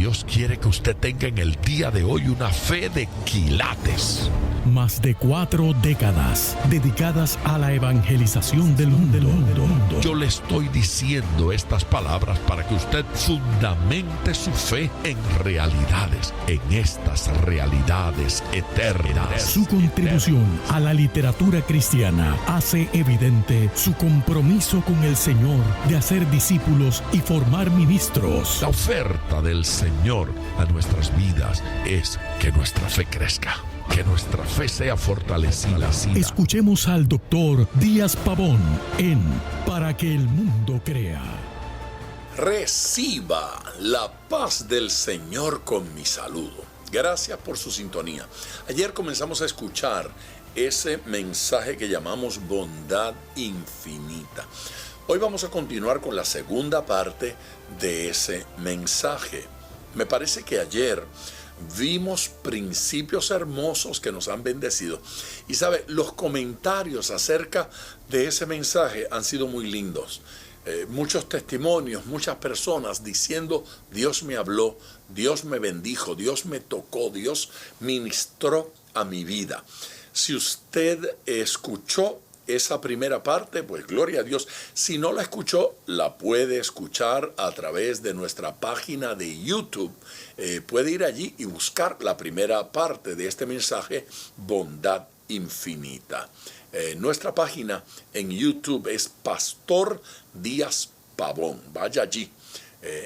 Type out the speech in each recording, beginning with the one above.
Dios quiere que usted tenga en el día de hoy una fe de quilates. Más de 4 décadas dedicadas a la evangelización del mundo. Yo le estoy diciendo estas palabras para que usted fundamente su fe en realidades, en estas realidades eternas. Su contribución a la literatura cristiana hace evidente su compromiso con el Señor de hacer discípulos y formar ministros. La oferta del Señor a nuestras vidas es que nuestra fe crezca, que nuestra fe sea fortalecida. Escuchemos al doctor Díaz Pavón en Para que el mundo crea. Reciba la paz del Señor con mi saludo. Gracias por su sintonía. Ayer comenzamos a escuchar ese mensaje que llamamos bondad infinita. Hoy vamos a continuar con la segunda parte de ese mensaje. Me parece que ayer vimos principios hermosos que nos han bendecido. Y sabe, los comentarios acerca de ese mensaje han sido muy lindos. Muchos testimonios, muchas personas diciendo: Dios me habló, Dios me bendijo, Dios me tocó, Dios ministró a mi vida. Si usted escuchó esa primera parte, pues gloria a Dios. Si no la escuchó, la puede escuchar a través de nuestra página de YouTube. Puede ir allí y buscar la primera parte de este mensaje, Bondad Infinita. Nuestra página en YouTube es Pastor Díaz Pavón. Vaya allí,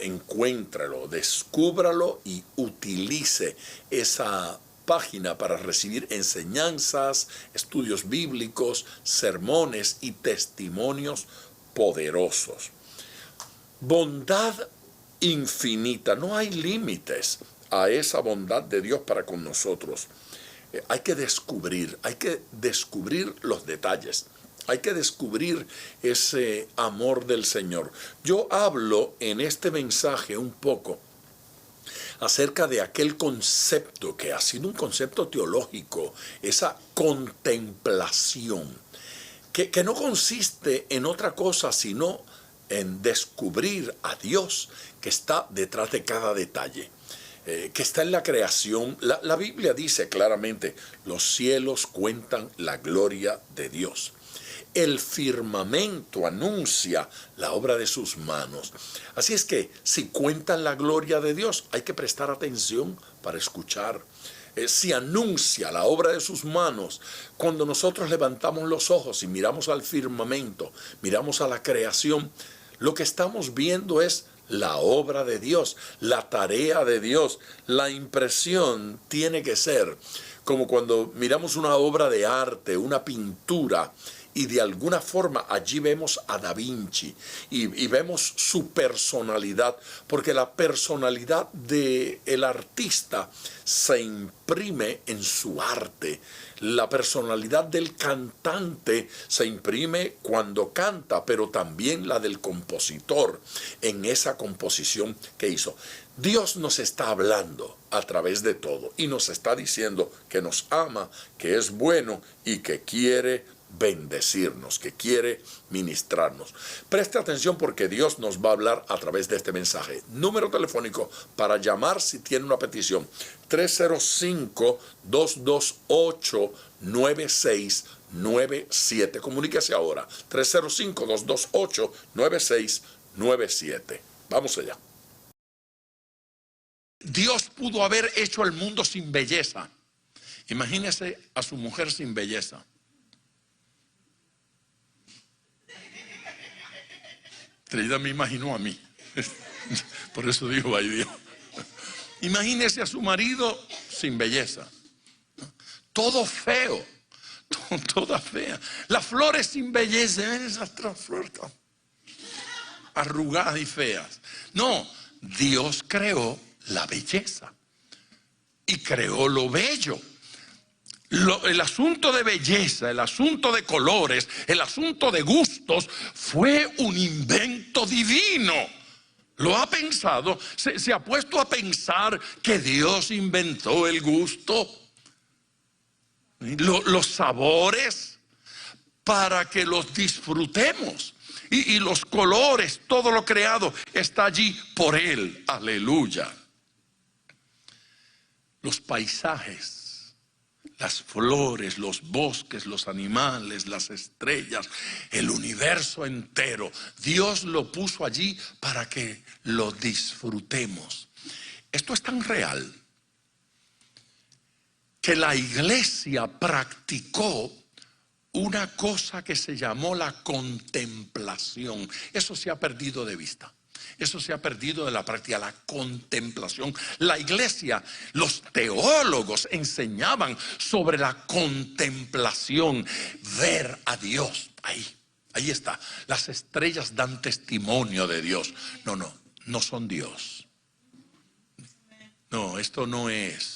encuéntralo, descúbralo y utilice esa página para recibir enseñanzas, estudios bíblicos, sermones y testimonios poderosos. Bondad infinita. No hay límites a esa bondad de Dios para con nosotros. Hay que descubrir los detalles. Hay que descubrir ese amor del Señor. Yo hablo en este mensaje un poco acerca de aquel concepto que ha sido un concepto teológico, esa contemplación, que no consiste en otra cosa sino en descubrir a Dios que está detrás de cada detalle, que está en la creación. La Biblia dice claramente: los cielos cuentan la gloria de Dios. El firmamento anuncia la obra de sus manos. Así es que si cuentan la gloria de Dios, hay que prestar atención para escuchar. Si anuncia la obra de sus manos, cuando nosotros levantamos los ojos y miramos al firmamento, miramos a la creación, lo que estamos viendo es la obra de Dios, la tarea de Dios. La impresión tiene que ser como cuando miramos una obra de arte, una pintura, y de alguna forma allí vemos a Da Vinci y vemos su personalidad, porque la personalidad del artista se imprime en su arte. La personalidad del cantante se imprime cuando canta, pero también la del compositor en esa composición que hizo. Dios nos está hablando a través de todo y nos está diciendo que nos ama, que es bueno y que quiere bendecirnos, que quiere ministrarnos. Preste atención porque Dios nos va a hablar a través de este mensaje. Número telefónico para llamar si tiene una petición: 305-228-9697. Comuníquese ahora, 305-228-9697. Vamos allá. Dios pudo haber hecho el mundo sin belleza. Imagínese a su mujer sin belleza. Ella me imaginó a mí. Por eso digo, ay Dios. Imagínese a su marido sin belleza. Todo feo. Toda fea. Las flores sin belleza. Ven esas tres flores arrugadas y feas. No, Dios creó la belleza. Y creó lo bello. El asunto de belleza, el asunto de colores, el asunto de gustos fue un invento divino. ¿Lo ha pensado? ¿Se ha puesto a pensar que Dios inventó el gusto? Los sabores para que los disfrutemos. Y los colores, todo lo creado está allí por Él. Aleluya. los paisajes, las flores, los bosques, los animales, las estrellas, el universo entero. Dios lo puso allí para que lo disfrutemos. Esto es tan real que la iglesia practicó una cosa que se llamó la contemplación. Eso se ha perdido de vista. Eso se ha perdido de la práctica, la contemplación. La iglesia, los teólogos enseñaban sobre la contemplación, ver a Dios. Ahí está. Las estrellas dan testimonio de Dios. No son Dios. No, esto no es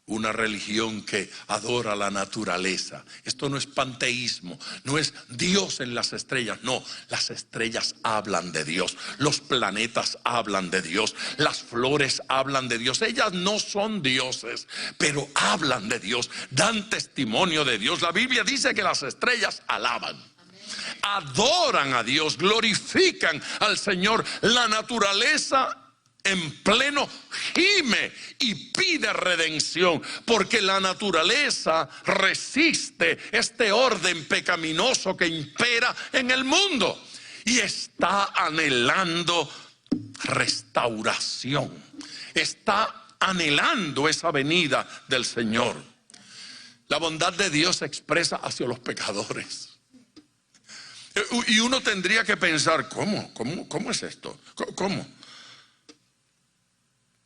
una religión que adora la naturaleza. Esto no es panteísmo, no es Dios en las estrellas. No, las estrellas hablan de Dios, los planetas hablan de Dios, las flores hablan de Dios. Ellas no son dioses, pero hablan de Dios, dan testimonio de Dios. La Biblia dice que las estrellas alaban, adoran a Dios, glorifican al Señor. La naturaleza en pleno gime y pide redención, porque la naturaleza resiste este orden pecaminoso que impera en el mundo y está anhelando restauración, está anhelando esa venida del Señor. La bondad de Dios se expresa hacia los pecadores. Y uno tendría que pensar, ¿cómo es esto? ¿Cómo?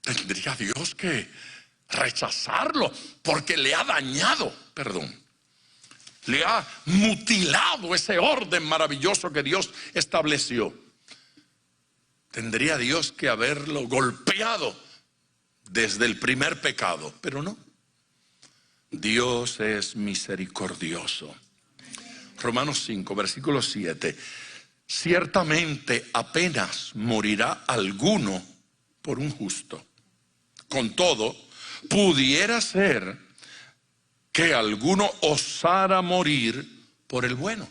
Tendría Dios que rechazarlo porque le ha dañado, le ha mutilado ese orden maravilloso que Dios estableció. Tendría Dios que haberlo golpeado desde el primer pecado, pero no. Dios es misericordioso. Romanos 5, versículo 7. Ciertamente apenas morirá alguno por un justo. Con todo, pudiera ser que alguno osara morir por el bueno.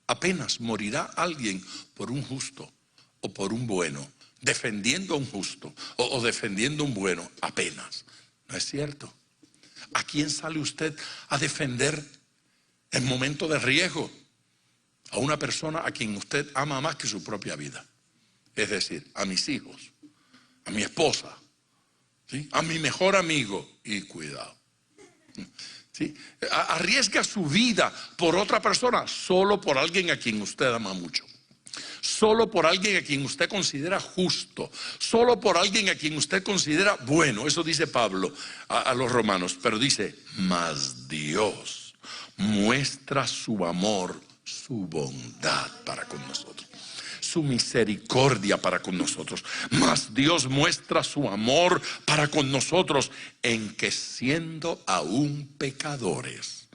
Apenas morirá alguien por un justo o por un bueno, defendiendo a un justo o defendiendo a un bueno. Apenas. ¿No es cierto? ¿A quién sale usted a defender en momento de riesgo? A una persona a quien usted ama más que su propia vida. Es decir, a mis hijos, a mi esposa, ¿sí? A mi mejor amigo. Y cuidado, ¿sí? Arriesga su vida por otra persona, solo por alguien a quien usted ama mucho, solo por alguien a quien usted considera justo, solo por alguien a quien usted considera bueno. Eso dice Pablo a los romanos. Pero dice, mas Dios muestra su amor, su bondad para con nosotros, su misericordia para con nosotros. Mas Dios muestra su amor para con nosotros en que, siendo aún pecadores,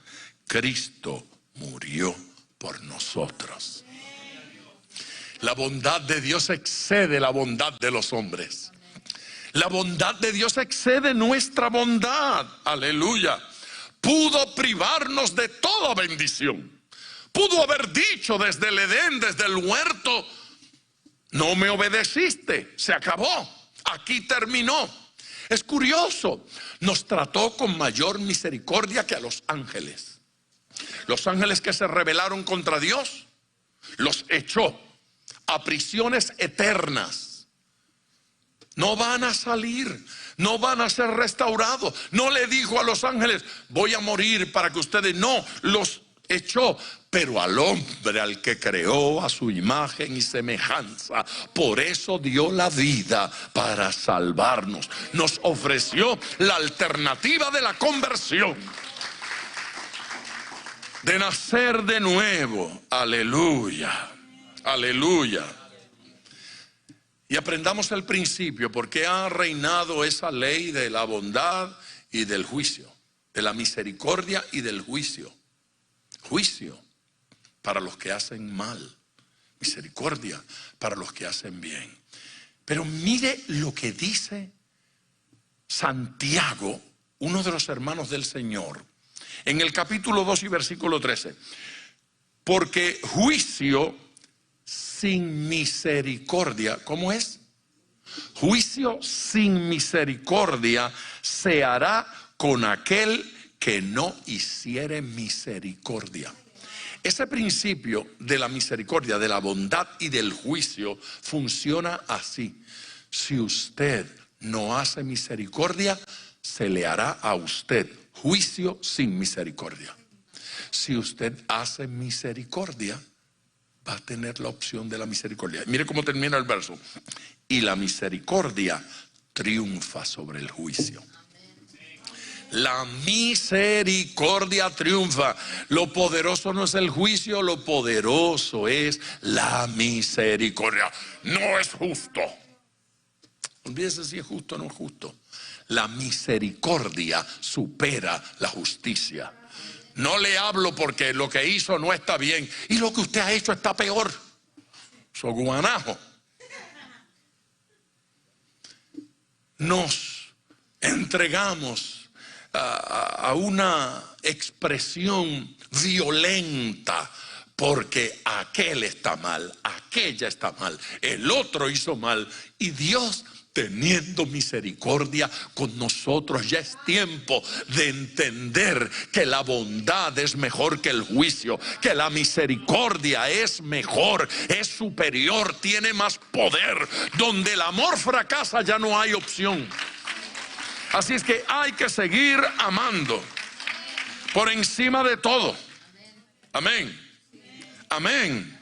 Cristo murió por nosotros. La bondad de Dios excede la bondad de los hombres. La bondad de Dios excede nuestra bondad. Aleluya. Pudo privarnos de toda bendición. Pudo haber dicho desde el Edén, desde el huerto, no me obedeciste, se acabó, aquí terminó. Es curioso, nos trató con mayor misericordia que a los ángeles. Los ángeles que se rebelaron contra Dios, los echó a prisiones eternas. No van a salir, no van a ser restaurados. No le dijo a los ángeles, voy a morir para que ustedes, no, los echó. Pero al hombre, al que creó a su imagen y semejanza, por eso dio la vida para salvarnos. Nos ofreció la alternativa de la conversión, de nacer de nuevo. Aleluya, aleluya. Y aprendamos el principio, porque ha reinado esa ley de la bondad y del juicio, de la misericordia y del juicio. Juicio para los que hacen mal, misericordia para los que hacen bien. Pero mire lo que dice Santiago, uno de los hermanos del Señor, en el capítulo 2 y versículo 13. Porque juicio sin misericordia. ¿Cómo es? Juicio sin misericordia se hará con aquel que no hiciere misericordia. Ese principio de la misericordia, de la bondad y del juicio funciona así. Si usted no hace misericordia, se le hará a usted juicio sin misericordia. Si usted hace misericordia, va a tener la opción de la misericordia. Mire cómo termina el verso. Y la misericordia triunfa sobre el juicio. La misericordia triunfa. Lo poderoso no es el juicio, lo poderoso es la misericordia. No es justo. Olvídese si es justo o no es justo. La misericordia supera la justicia. No le hablo porque lo que hizo no está bien y lo que usted ha hecho está peor. So guanajo. Nos entregamos a una expresión violenta porque aquel está mal, aquella está mal, el otro hizo mal y Dios, teniendo misericordia con nosotros, ya es tiempo de entender que la bondad es mejor que el juicio, que la misericordia es mejor, es superior, tiene más poder. Donde el amor fracasa ya no hay opción. Así es que hay que seguir amando por encima de todo. Amén. Amén.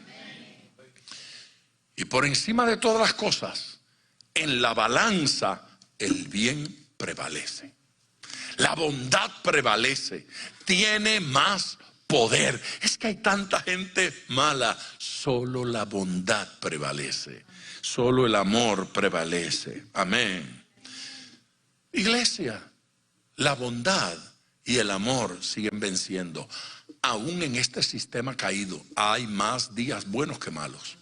Y por encima de todas las cosas, en la balanza, el bien prevalece. La bondad prevalece. Tiene más poder. Es que hay tanta gente mala. Solo la bondad prevalece. Solo el amor prevalece. Amén. Iglesia, la bondad y el amor siguen venciendo. Aún en este sistema caído, hay más días buenos que malos.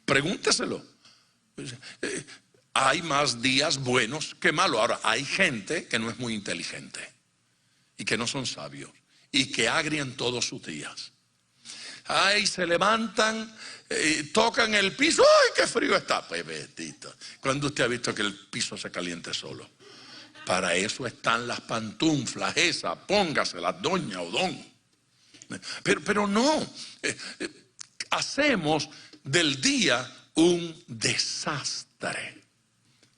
Pregúnteselo. Hay más días buenos que malos. Ahora, hay gente que no es muy inteligente y que no son sabios y que agrian todos sus días. Ay, se levantan, tocan el piso. ¡Ay, qué frío está! Pues bendito. ¿Cuándo usted ha visto que el piso se caliente solo? Para eso están las pantuflas esas. Póngaselas, doña o don. Pero no. Hacemos del día un desastre.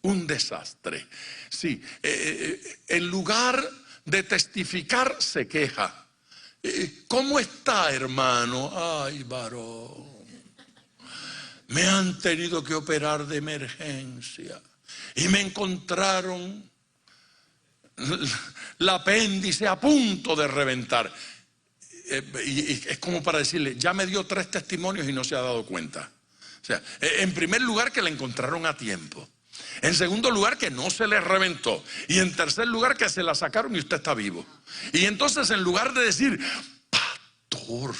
Un desastre. Sí, en lugar de testificar, se queja. ¿Cómo está, hermano? Ay, varón. Me han tenido que operar de emergencia. Y me encontraron el apéndice a punto de reventar. Y es como para decirle, ya me dio 3 testimonios y no se ha dado cuenta. O sea, en primer lugar, que la encontraron a tiempo. En segundo lugar, que no se le reventó. Y en tercer lugar, que se la sacaron y usted está vivo. Y entonces, en lugar de decir, pastor,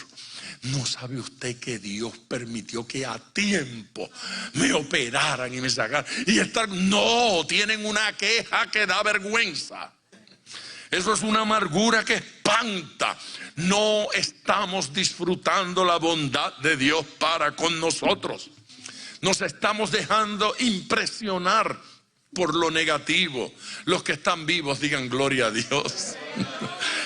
¿no sabe usted que Dios permitió que a tiempo me operaran y me sacaran? Y estar, no, tienen una queja que da vergüenza. Eso es una amargura que espanta. No estamos disfrutando la bondad de Dios para con nosotros. Nos estamos dejando impresionar por lo negativo. Los que están vivos digan gloria a Dios.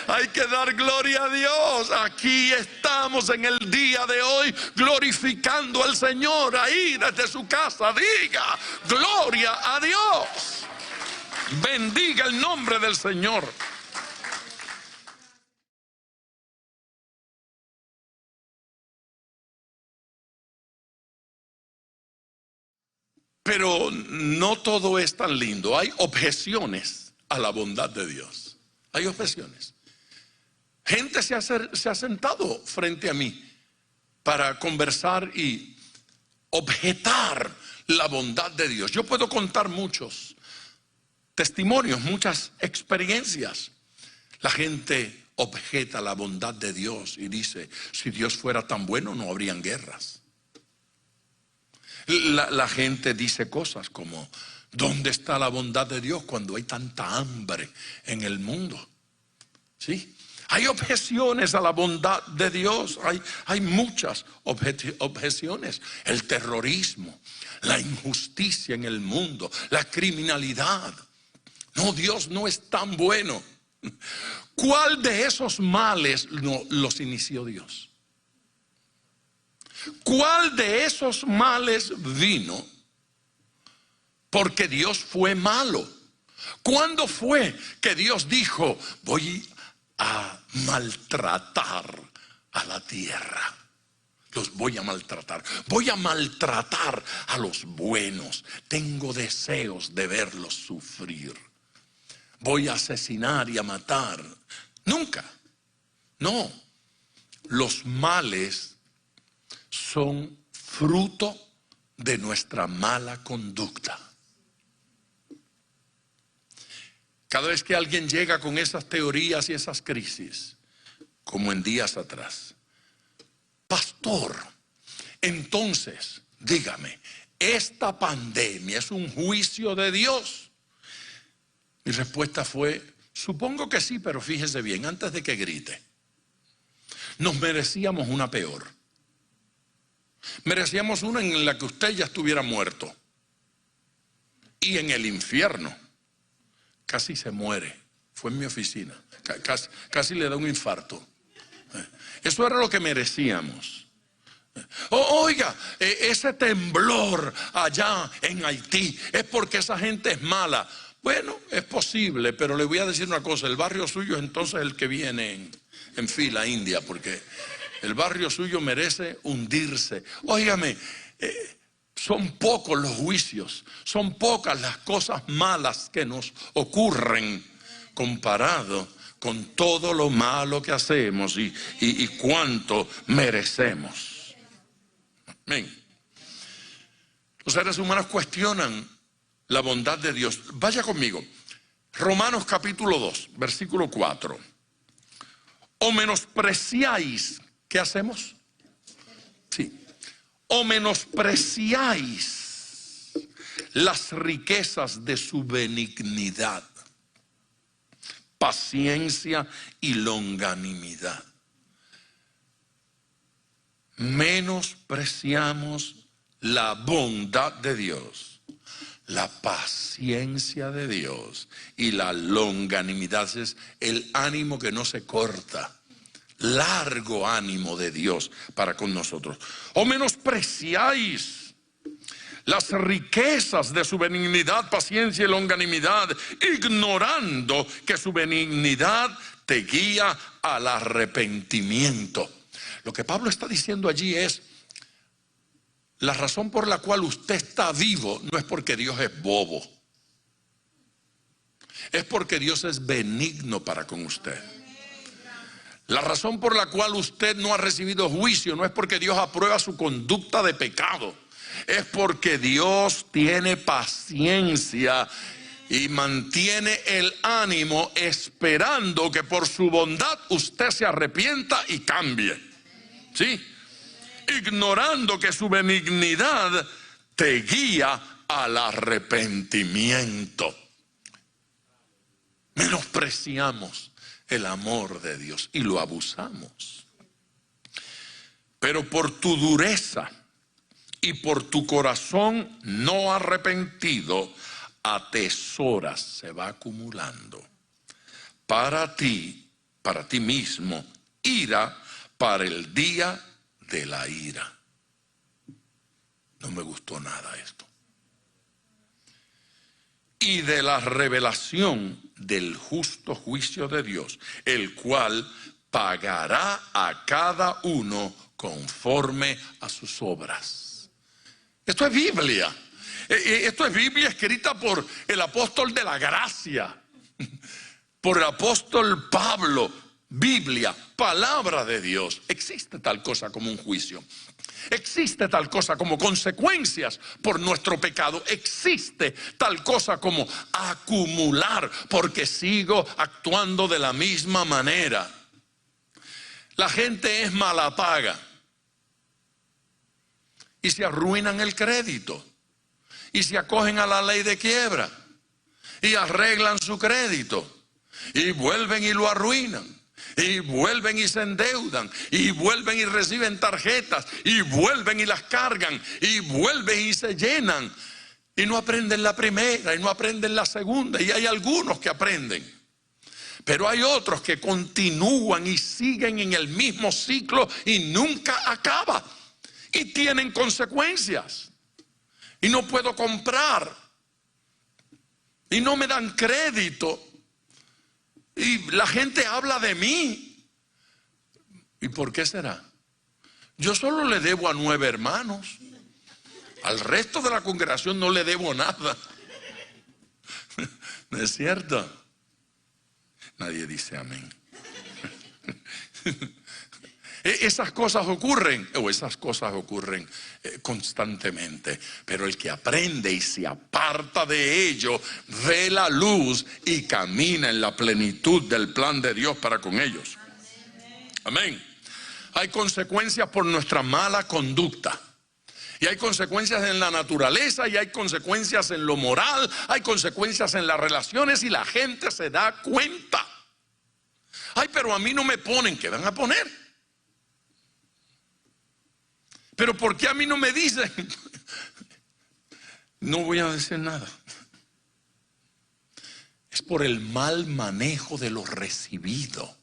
Hay que dar gloria a Dios. Aquí estamos en el día de hoy glorificando al Señor. Ahí desde su casa diga gloria a Dios. Bendiga el nombre del Señor. Pero no todo es tan lindo. Hay objeciones a la bondad de Dios. Hay objeciones. Gente se ha sentado frente a mí para conversar y objetar la bondad de Dios. Yo puedo contar muchos testimonios, muchas experiencias. La gente objeta la bondad de Dios y dice, si Dios fuera tan bueno no habrían guerras. La gente dice cosas como, ¿dónde está la bondad de Dios cuando hay tanta hambre en el mundo? ¿Sí? Hay objeciones a la bondad de Dios. Hay muchas objeciones. El terrorismo, la injusticia en el mundo, la criminalidad. No, Dios no es tan bueno. ¿Cuál de esos males los inició Dios? ¿Cuál de esos males vino porque Dios fue malo? ¿Cuándo fue que Dios dijo, voy a maltratar a la tierra? Los voy a maltratar. Voy a maltratar a los buenos. Tengo deseos de verlos sufrir. Voy a asesinar y a matar. Nunca. No. Los males son fruto de nuestra mala conducta. Cada vez que alguien llega con esas teorías y esas crisis, como en días atrás, pastor, entonces, dígame, ¿esta pandemia es un juicio de Dios? Mi respuesta fue, supongo que sí, pero fíjese bien, antes de que grite, nos merecíamos una peor. Merecíamos una en la que usted ya estuviera muerto. Y en el infierno. Casi se muere. Fue en mi oficina. Casi le da un infarto. Eso era lo que merecíamos. Oiga, ese temblor allá en Haití es porque esa gente es mala. Bueno, es posible, pero le voy a decir una cosa. El barrio suyo es entonces el que viene en fila india, porque el barrio suyo merece hundirse. Óigame, son pocos los juicios, son pocas las cosas malas que nos ocurren comparado con todo lo malo que hacemos y cuánto merecemos. Amén. Los seres humanos cuestionan la bondad de Dios. Vaya conmigo. Romanos capítulo 2, versículo 4. O menospreciáis, ¿qué hacemos? Sí. O menospreciáis las riquezas de su benignidad, paciencia y longanimidad. Menospreciamos la bondad de Dios, la paciencia de Dios y la longanimidad. Es el ánimo que no se corta. Largo ánimo de Dios para con nosotros. O menospreciáis las riquezas de su benignidad, paciencia y longanimidad, ignorando que su benignidad te guía al arrepentimiento. Lo que Pablo está diciendo allí es, la razón por la cual usted está vivo no es porque Dios es bobo, es porque Dios es benigno para con usted. La razón por la cual usted no ha recibido juicio no es porque Dios aprueba su conducta de pecado, es porque Dios tiene paciencia y mantiene el ánimo esperando que por su bondad usted se arrepienta y cambie. ¿Sí? Ignorando que su benignidad te guía al arrepentimiento. Menospreciamos el amor de Dios y lo abusamos. Pero por tu dureza y por tu corazón no arrepentido, atesoras, se va acumulando para ti mismo, ira para el día de la ira. No me gustó nada esto. Y de la revelación del justo juicio de Dios, el cual pagará a cada uno conforme a sus obras. Esto es Biblia. Esto es Biblia escrita por el apóstol de la gracia, por el apóstol Pablo. Biblia, palabra de Dios. Existe tal cosa como un juicio. Existe tal cosa como consecuencias por nuestro pecado. Existe tal cosa como acumular porque sigo actuando de la misma manera. La gente es mala paga y se arruinan el crédito y se acogen a la ley de quiebra y arreglan su crédito y vuelven y lo arruinan. Y vuelven y se endeudan, y vuelven y reciben tarjetas, y vuelven y las cargan, y vuelven y se llenan. Y no aprenden la primera, y no aprenden la segunda, y hay algunos que aprenden. Pero hay otros que continúan y siguen en el mismo ciclo y nunca acaba. Y tienen consecuencias. Y no puedo comprar. Y no me dan crédito. Y la gente habla de mí. ¿Y por qué será? Yo solo le debo a 9 hermanos. Al resto de la congregación no le debo nada. ¿No es cierto? Nadie dice amén. Esas cosas ocurren constantemente, pero el que aprende y se aparta de ello ve la luz y camina en la plenitud del plan de Dios para con ellos. Amén. Hay consecuencias por nuestra mala conducta. Y hay consecuencias en la naturaleza, y hay consecuencias en lo moral, hay consecuencias en las relaciones, y la gente se da cuenta. Ay, pero a mí no me ponen. ¿Qué van a poner? Pero ¿por qué a mí no me dicen? No voy a decir nada. Es por el mal manejo de lo recibido.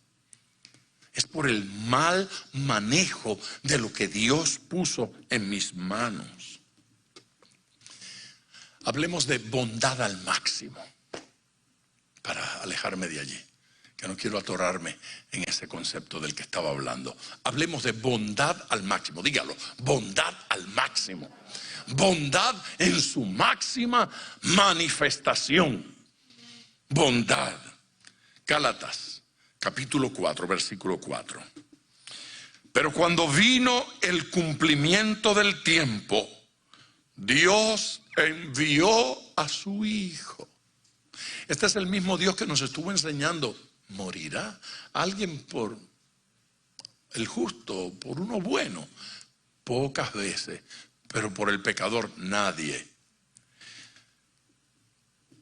Es por el mal manejo de lo que Dios puso en mis manos. Hablemos de bondad al máximo, para alejarme de allí, que no quiero atorarme en ese concepto del que estaba hablando. Hablemos de bondad al máximo. Dígalo, bondad al máximo. Bondad en su máxima manifestación. Bondad. Gálatas, capítulo 4, versículo 4. Pero cuando vino el cumplimiento del tiempo, Dios envió a su Hijo. Este es el mismo Dios que nos estuvo enseñando. ¿Morirá alguien por el justo, por uno bueno? Pocas veces, pero por el pecador nadie.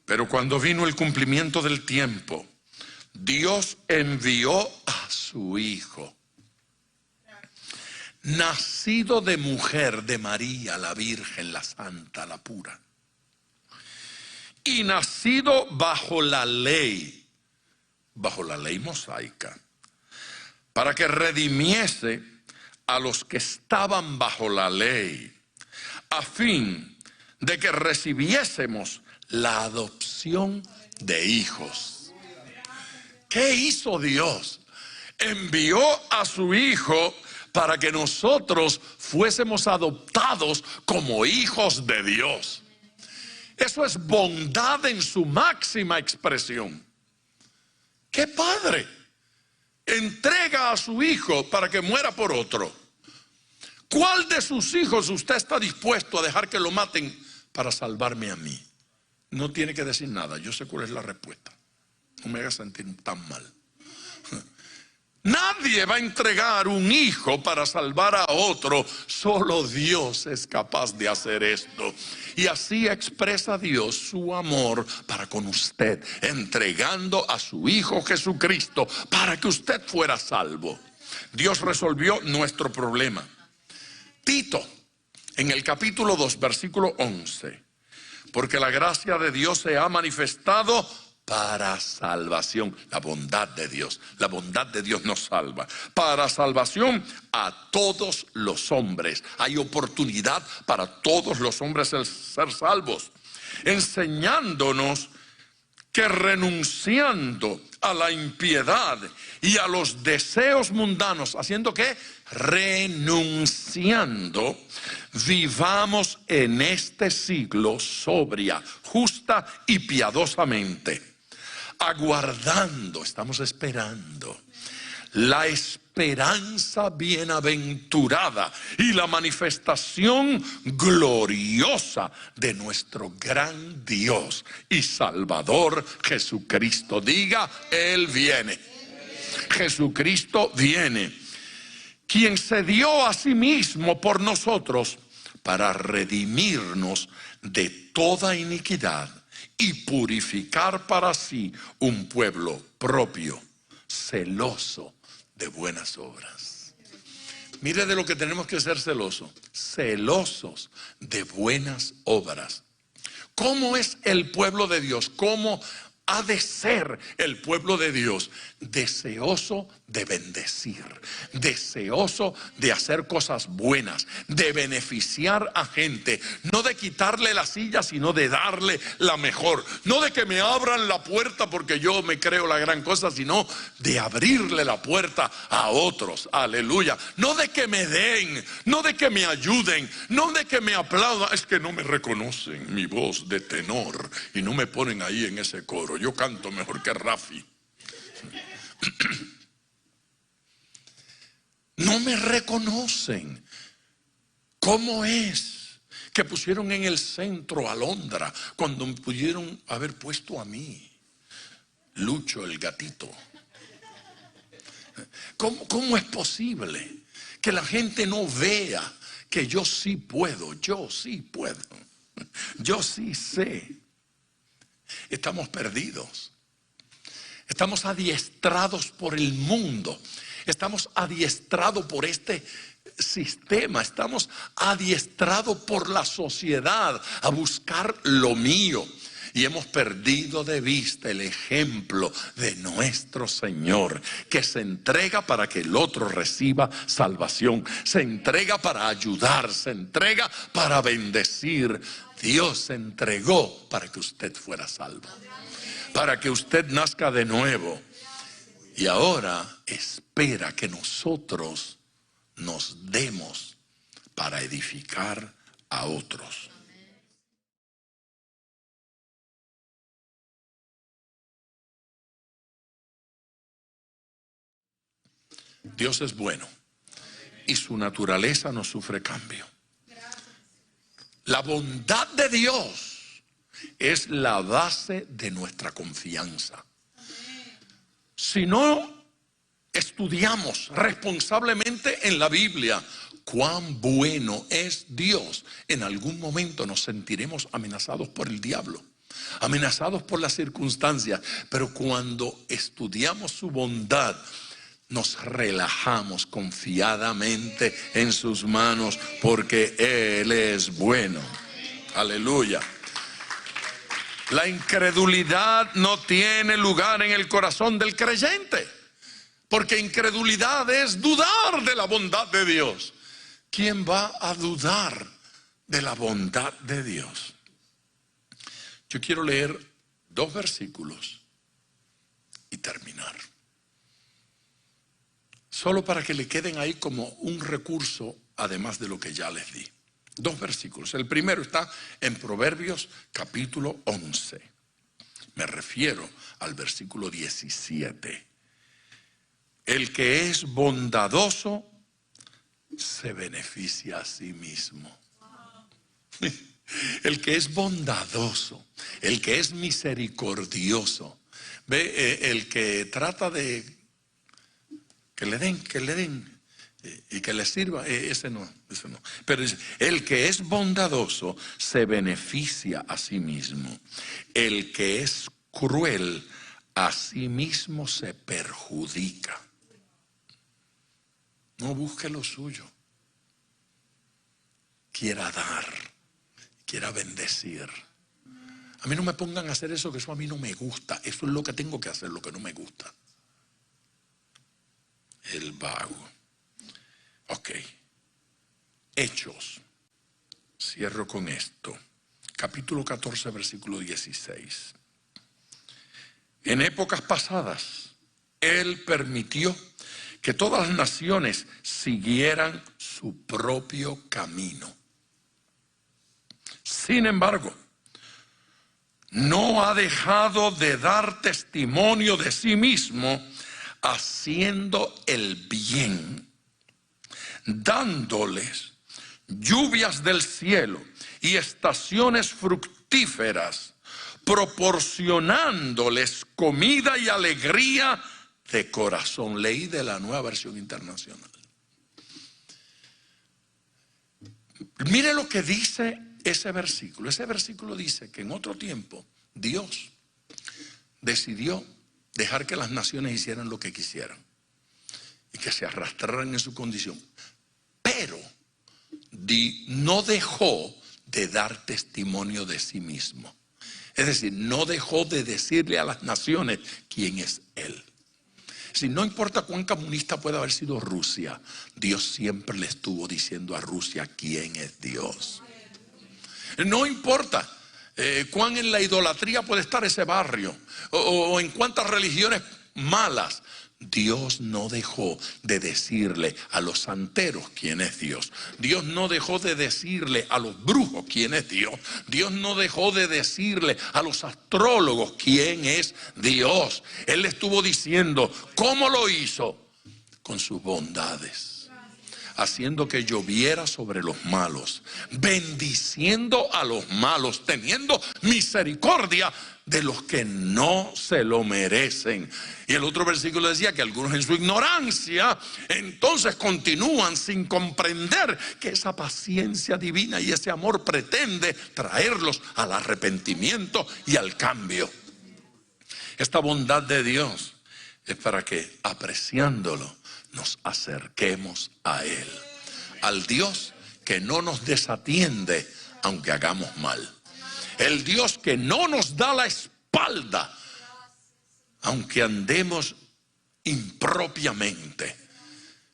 Pero cuando vino el cumplimiento del tiempo, Dios envió a su Hijo, nacido de mujer, de María, la Virgen, la Santa, la pura, y nacido bajo la ley mosaica, para que redimiese a los que estaban bajo la ley, a fin de que recibiésemos la adopción de hijos. ¿Qué hizo Dios? Envió a su Hijo para que nosotros fuésemos adoptados como hijos de Dios. Eso es bondad en su máxima expresión. ¿Qué padre entrega a su hijo para que muera por otro? ¿Cuál de sus hijos usted está dispuesto a dejar que lo maten para salvarme a mí? No tiene que decir nada, yo sé cuál es la respuesta. No me haga sentir tan mal. Nadie va a entregar un hijo para salvar a otro. Solo Dios es capaz de hacer esto. Y así expresa Dios su amor para con usted, entregando a su Hijo Jesucristo para que usted fuera salvo. Dios resolvió nuestro problema. Tito, en el capítulo 2, versículo 11. Porque la gracia de Dios se ha manifestado para salvación. La bondad de Dios nos salva. Para salvación a todos los hombres. Hay oportunidad para todos los hombres el ser salvos. Enseñándonos que renunciando a la impiedad y a los deseos mundanos, ¿haciendo qué? Renunciando, vivamos en este siglo sobria, justa y piadosamente, aguardando, estamos esperando la esperanza bienaventurada y la manifestación gloriosa de nuestro gran Dios y Salvador Jesucristo. Diga, Él viene. Jesucristo viene, quien se dio a sí mismo por nosotros para redimirnos de toda iniquidad y purificar para sí un pueblo propio, celoso de buenas obras. Mire de lo que tenemos que ser celosos. Celosos de buenas obras. ¿Cómo es el pueblo de Dios? ¿Cómo ha de ser el pueblo de Dios? Deseoso de bendecir, deseoso de hacer cosas buenas, de beneficiar a gente, no de quitarle la silla, sino de darle la mejor, no de que me abran la puerta porque yo me creo la gran cosa, sino de abrirle la puerta a otros, aleluya, no de que me den, no de que me ayuden, no de que me aplaudan, es que no me reconocen mi voz de tenor y no me ponen ahí en ese coro, yo canto mejor que Rafi. No me reconocen. ¿Cómo es que pusieron en el centro a Londra cuando me pudieron haber puesto a mí, Lucho el gatito? ¿Cómo es posible que la gente no vea que yo sí puedo, yo sí puedo, yo sí sé? Estamos perdidos. Estamos adiestrados por el mundo. Estamos adiestrados por este sistema. Estamos adiestrados por la sociedad a buscar lo mío. Y hemos perdido de vista el ejemplo de nuestro Señor, que se entrega para que el otro reciba salvación. Se entrega para ayudar, se entrega para bendecir. Dios se entregó para que usted fuera salvo, para que usted nazca de nuevo. Y ahora espera que nosotros nos demos para edificar a otros. Dios es bueno y su naturaleza no sufre cambio. La bondad de Dios es la base de nuestra confianza. Si no estudiamos responsablemente en la Biblia cuán bueno es Dios, en algún momento nos sentiremos amenazados por el diablo, amenazados por las circunstancias. Pero cuando estudiamos su bondad, nos relajamos confiadamente en sus manos porque Él es bueno. Aleluya. La incredulidad no tiene lugar en el corazón del creyente, porque incredulidad es dudar de la bondad de Dios. ¿Quién va a dudar de la bondad de Dios? Yo quiero leer 2 versículos y terminar. Solo para que le queden ahí como un recurso, además de lo que ya les di. 2 versículos. El primero está en Proverbios capítulo 11. Me refiero al versículo 17. El que es bondadoso se beneficia a sí mismo. El que es bondadoso, el que es misericordioso, ve, el que trata de que le den y que le sirva, ese no. Pero el que es bondadoso se beneficia a sí mismo. El que es cruel a sí mismo se perjudica. No busque lo suyo. Quiera dar, quiera bendecir. A mí no me pongan a hacer eso, que eso a mí no me gusta. Eso es lo que tengo que hacer, lo que no me gusta. El vago. Ok. Hechos. Cierro con esto. Capítulo 14, versículo 16. En épocas pasadas, Él permitió que todas las naciones siguieran su propio camino. Sin embargo, no ha dejado de dar testimonio de sí mismo, haciendo el bien, dándoles lluvias del cielo y estaciones fructíferas, proporcionándoles comida y alegría de corazón. Leí de la Nueva Versión Internacional. Mire lo que dice ese versículo. Ese versículo dice que en otro tiempo Dios decidió dejar que las naciones hicieran lo que quisieran. que se arrastraran en su condición. Pero no dejó de dar testimonio de sí mismo. Es decir, no dejó de decirle a las naciones quién es Él. Si no importa cuán comunista pueda haber sido Rusia, Dios siempre le estuvo diciendo a Rusia quién es Dios. No importa cuán en la idolatría puede estar ese barrio, o en cuántas religiones malas, Dios no dejó de decirle a los santeros quién es Dios. Dios no dejó de decirle a los brujos quién es Dios. Dios no dejó de decirle a los astrólogos quién es Dios. Él le estuvo diciendo, ¿cómo lo hizo? Con sus bondades, haciendo que lloviera sobre los malos, bendiciendo a los malos, teniendo misericordia de los que no se lo merecen. Y el otro versículo decía que algunos en su ignorancia entonces continúan sin comprender que esa paciencia divina y ese amor pretende traerlos al arrepentimiento y al cambio. Esta bondad de Dios es para que, apreciándolo, nos acerquemos a Él, al Dios que no nos desatiende aunque hagamos mal, el Dios que no nos da la espalda aunque andemos impropiamente.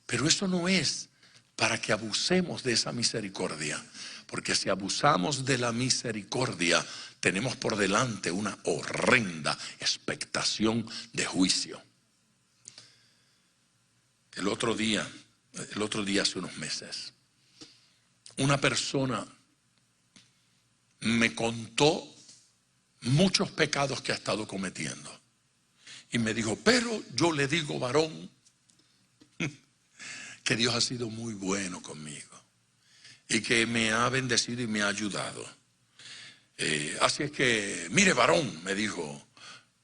Pero eso no es para que abusemos de esa misericordia, porque si abusamos de la misericordia tenemos por delante una horrenda expectación de juicio. El otro día hace unos meses, una persona me contó muchos pecados que ha estado cometiendo. Y me dijo, pero yo le digo, varón, que Dios ha sido muy bueno conmigo. Y que me ha bendecido y me ha ayudado. Así es que, mire, varón, me dijo,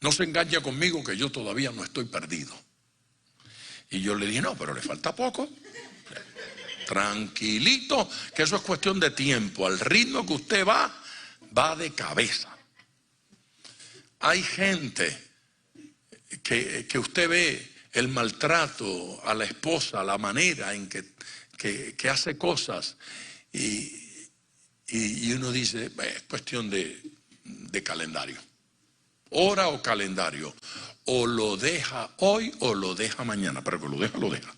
no se engañe conmigo que yo todavía no estoy perdido. Y yo le dije, no, pero le falta poco. Tranquilito, que eso es cuestión de tiempo. Al ritmo que usted va de cabeza. Hay gente que usted ve el maltrato a la esposa, la manera en que hace cosas, y uno dice, es cuestión de calendario. Hora o calendario. O lo deja hoy o lo deja mañana, pero que lo deja.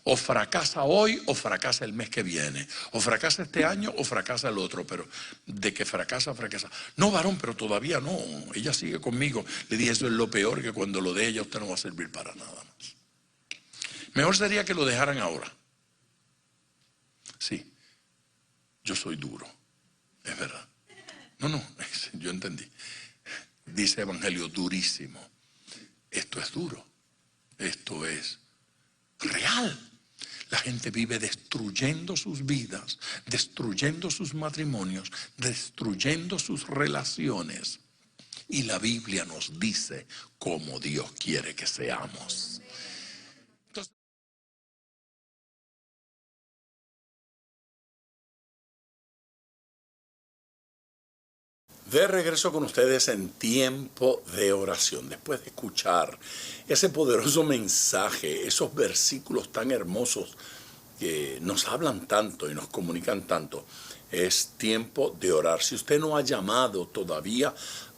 O fracasa hoy o fracasa el mes que viene. O fracasa este año o fracasa el otro. Pero de que fracasa. No, varón, pero todavía no. Ella sigue conmigo. Le dije, eso es lo peor, que cuando lo deje ya usted no va a servir para nada más. Mejor sería que lo dejaran ahora. Sí, yo soy duro. Es verdad. No, yo entendí. Dice Evangelio, durísimo. Esto es duro. Esto es real. La gente vive destruyendo sus vidas, destruyendo sus matrimonios, destruyendo sus relaciones. Y la Biblia nos dice cómo Dios quiere que seamos. Entonces, de regreso con ustedes en tiempo de oración, después de escuchar ese poderoso mensaje, esos versículos tan hermosos que nos hablan tanto y nos comunican tanto. Es tiempo de orar. Si usted no ha llamado todavía,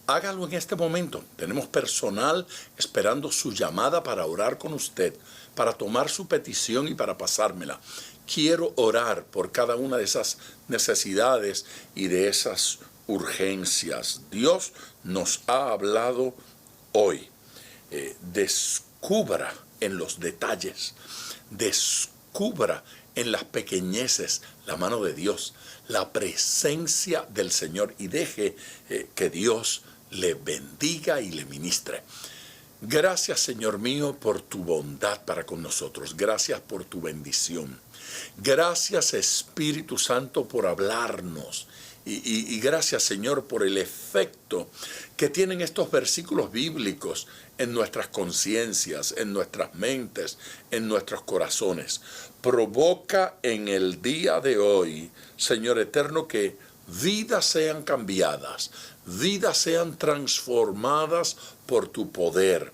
hágalo en este momento. Tenemos personal esperando su llamada para orar con usted, para tomar su petición y para pasármela. Quiero orar por cada una de esas necesidades y de esas urgencias. Dios nos ha hablado hoy. Descubra en los detalles, descubra en las pequeñeces la mano de Dios, la presencia del Señor, y deje que Dios le bendiga y le ministre. Gracias, Señor mío, por tu bondad para con nosotros. Gracias por tu bendición. Gracias, Espíritu Santo, por hablarnos. Y gracias, Señor, por el efecto que tienen estos versículos bíblicos en nuestras conciencias, en nuestras mentes, en nuestros corazones. Provoca en el día de hoy, Señor eterno, que vidas sean cambiadas, vidas sean transformadas por tu poder.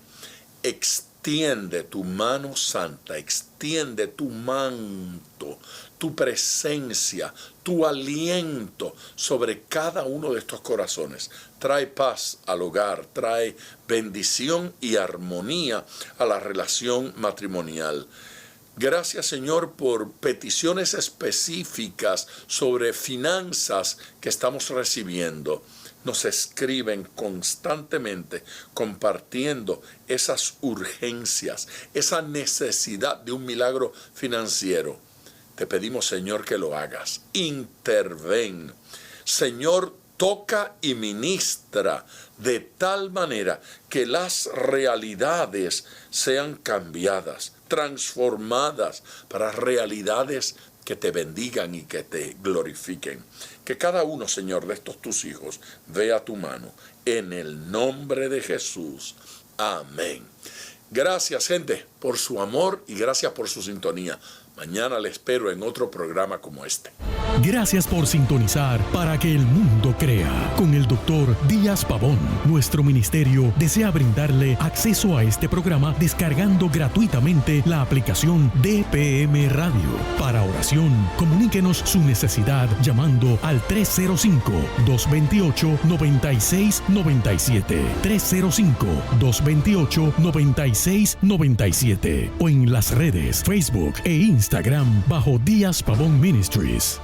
extiende tu mano santa, extiende tu manto, tu presencia, tu aliento sobre cada uno de estos corazones. Trae paz al hogar, trae bendición y armonía a la relación matrimonial. Gracias, Señor, por peticiones específicas sobre finanzas que estamos recibiendo. Nos escriben constantemente compartiendo esas urgencias, esa necesidad de un milagro financiero. Te pedimos, Señor, que lo hagas. Interven. Señor, toca y ministra de tal manera que las realidades sean cambiadas, transformadas para realidades que te bendigan y que te glorifiquen. Que cada uno, Señor, de estos tus hijos vea tu mano. En el nombre de Jesús. Amén. Gracias, gente, por su amor y gracias por su sintonía. Mañana le espero en otro programa como este. Gracias por sintonizar Para que el Mundo Crea con el Dr. Díaz Pavón. Nuestro ministerio desea brindarle acceso a este programa descargando gratuitamente la aplicación DPM Radio. Para oración, comuníquenos su necesidad llamando al 305-228-9697. 305-228-9697 o en las redes Facebook e Instagram bajo Díaz Pavón Ministries.